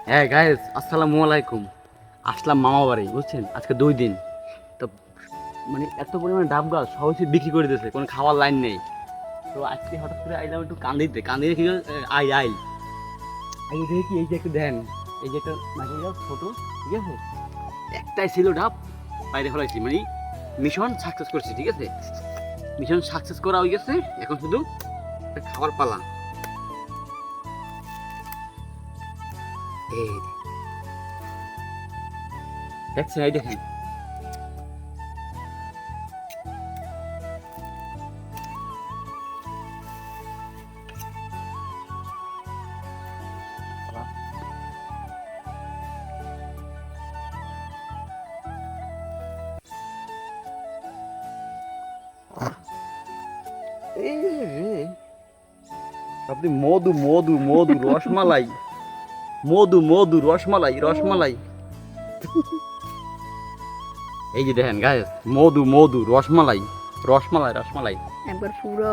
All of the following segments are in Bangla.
হ্যাঁ গাইস, আসসালামু আলাইকুম। আসলাম মামা বাড়ি, বুঝছেন, আজকে 2 দিন। তো মানে এত পরিমাণে ডাব গাছ সবাই সে বিক্রি করে দিয়েছে, কোনো খাওয়ার লাইন নেই। তো আজকে হঠাৎ করে আইলাম একটু কান্দিতে কান্দিতে কি হলো, আই আই আই দেখি কি, এই যে একটু দেন, এই যে একটা নারকেল গাছ ছোট, ঠিক আছে, একটাই ছিল ডাব, বাইরে ফেলাইছি, মানে মিশন সাকসেস করছি, ঠিক আছে, মিশন সাকসেস করা হয়ে গেছে। এখন শুধু একটা খাবার পালা। এই দেখছেন, এই দেখেন, এই রে, আপনি মধু মধু মধু রসমালাই, মধু মধু রসমালাই রসমালাই, এই যে দেখেন গাইস, মধু মধু রসমালাই রসমালাই রসমালাই। একবার পুরো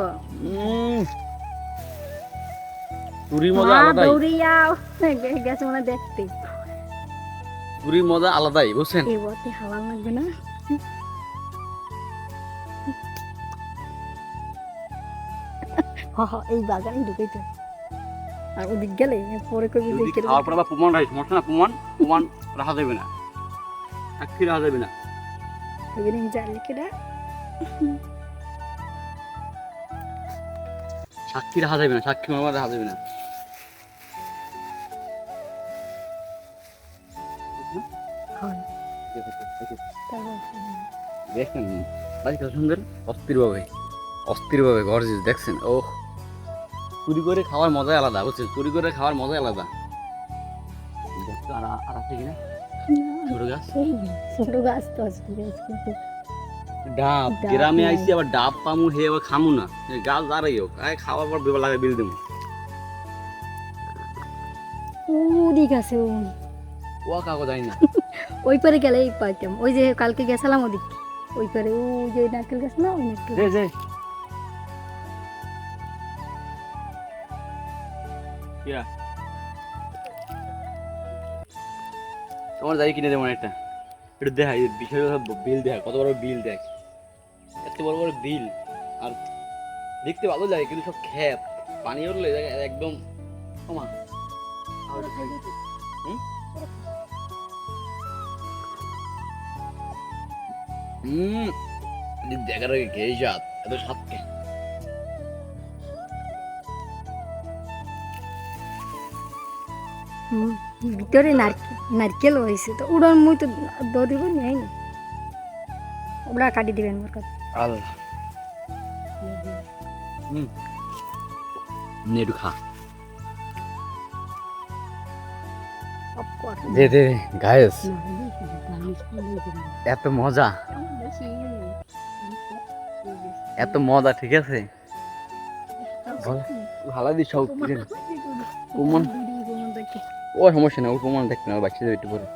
পুরীর মজা আলাদাই, দৌড়িয়াও গেছে মনে হয় দেখতে। পুরীর মজা আলাদাই, বুঝছেন। এই বতে হাওয়া লাগবে না। এই বাগানে ঢুকেছে আর ওদিক গেলে পরে কবি যদি দেখে খাওয়ার পর আবার প্রমাণ রাখি, সমস্যা না, প্রমাণ প্রমাণ রাখা যাবে না, সাক্ষী রাখা যাবে না, ওই জালি কেডা সাক্ষী রাখা যাবে না, সাক্ষী প্রমাণ রাখা যাবে না। হয় দেখছেন বাড়ি কত সুন্দর, অস্থিরভাবে অস্থিরভাবে গর্জিস, দেখছেন। ও, চুরি করে খাওয়ার মজাই আলাদা, বুঝছেন, চুরি করে খাওয়ার মজাই আলাদা। দেখছো আর আর আছে কিনা ছোট গাছ, ছোট গাছ তো আছে কিন্তু ডাব, ডাব গ্রামে নাই। আইসি আবার ডাব পামু, হে আবার খামু না, এই গাছ দাঁড়াই হোক, আয় খাওয়ার পর বেলা লাগে বিল দেবো। ওদিক আছে ও কাকো জানি না, ওই পারে গেলেই পাইতাম। ওই যে কালকে গেছিলাম ওদিক, ওই পারে ওই যে নারকেল গাছ না, ওই নারকেল যে যে কিয়া তোমার যাই কিনে দেবো একটা, একটু দেখা, বিষয় বিল দেখা, কত বড় বিল দেখ, এত বড় বড় বিল, আর দেখতে ভালো লাগে কিন্তু সব খেত, পানি উঠলে একদম কমা। হুম, দেখার আগে খেয়ে স্বাদ, এত স্বাদ কে। ভিতরে নারকেল হয়েছে তো উড়ন মুই তো দৌড়িব নেই না, ওরা কাটি দিবেন মোর কাছে। আল্লাহ, একটু খা, দে দে গায়েস, এত মজা, এত মজা, ঠিক আছে, ভালো দিস সব প্রমাণ, ও সমস্যা নেই, ও প্রমাণ দেখতে না, বাচ্চা একটু পরে।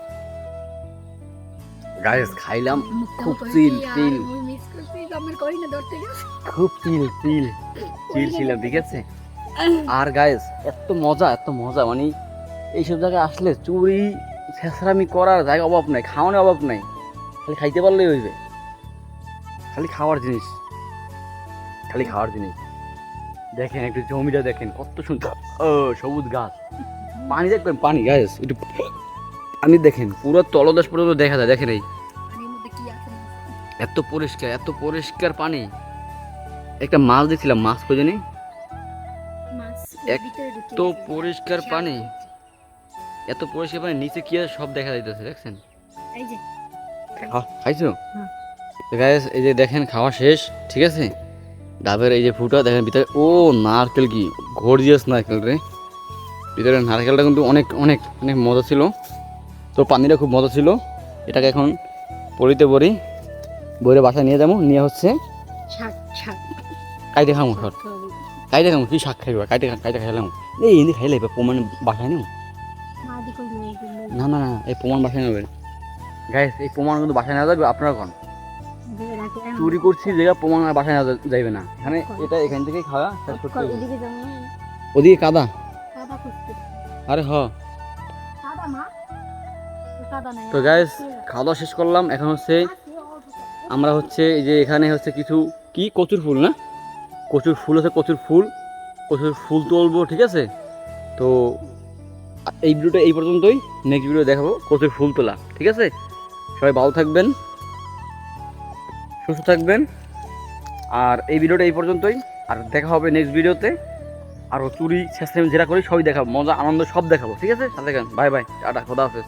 গায়েস খাইলাম, খুব চিল চিল, খুব চিল চিল চিল ছিলাম, ঠিক আছে। আর গায়েস এত মজা, এত মজা, মানে এইসব জায়গায় আসলে চুরি ছেঁচড়ামি করার জায়গা অভাব নাই, খাওয়ানোর অভাব নাই, খালি খাইতে পারলেই হইবে, খালি খাওয়ার জিনিস, খালি খাওয়ার জিনিস। দেখেন একটু জমিটা দেখেন কত সুন্দর, ও সবুজ গাছ, পানি দেখবেন, পানি গায়েস একটু পানি দেখেন, পুরো তলদেশ পর্যন্ত দেখা যায়, দেখেন এই এত পরিষ্কার, এত পরিষ্কার পানি। একটা মাছ দেখছিলাম, মাছ খুঁজে নেই, এত পরিষ্কার পানি, এত পরিষ্কার পানি, নিচে কি আছে সব দেখা যাইতেছে, দেখছেন। খাইছো গাইস, এই যে দেখেন খাওয়া শেষ, ঠিক আছে, ডাবের এই যে ফুটা দেখেন ভিতরে, ও নারকেল, কি গর্জিয়াস নারকেল রে, ভিতরে নারকেলটা কিন্তু অনেক অনেক অনেক মজা ছিল, তো পানিটা খুব মজা ছিল। এটাকে এখন পরিতে বড়ি বইরে বাসায় নিয়ে যাবো, নিয়ে হচ্ছে কাইতে খামো, সর কাইতে খামো, কি শাক খাইবা, কাইতে কাইতে খাইলাম, এই হিন্দি খাইলে প্রমাণ বাসায় নেও, না না না, এই প্রমাণ বাসায় নেবেন গাইস, এই প্রমাণ কিন্তু বাসায় নেওয়া যাবে, আপনারা কোন চুরি করছি জায়গা প্রমাণ আর বাসায় নেওয়া যাইবে না, এখানে এটা এখান থেকেই খাওয়া শেষ করতে হবে। ওদিকে কাদা, আরে হ তো গাইস খাওয়া দাওয়া শেষ করলাম, এখন হচ্ছে আমরা হচ্ছে এই যে এখানে হচ্ছে কিছু কি কচুর ফুল না, কচুর ফুল আছে, কচুর ফুল তুলবো, ঠিক আছে। তো এই ভিডিওটা এই পর্যন্তই, নেক্সট ভিডিও দেখাবো কচুর ফুল তোলা, ঠিক আছে। সবাই ভালো থাকবেন, সুস্থ থাকবেন, আর এই ভিডিওটা এই পর্যন্তই, আর দেখা হবে নেক্সট ভিডিওতে। আর চুরি শেষ যেটা করি সবই দেখাবো, মজা আনন্দ সব দেখাবো, ঠিক আছে। সাথে বাই বাই, টাটা, খোদা হাফেজ।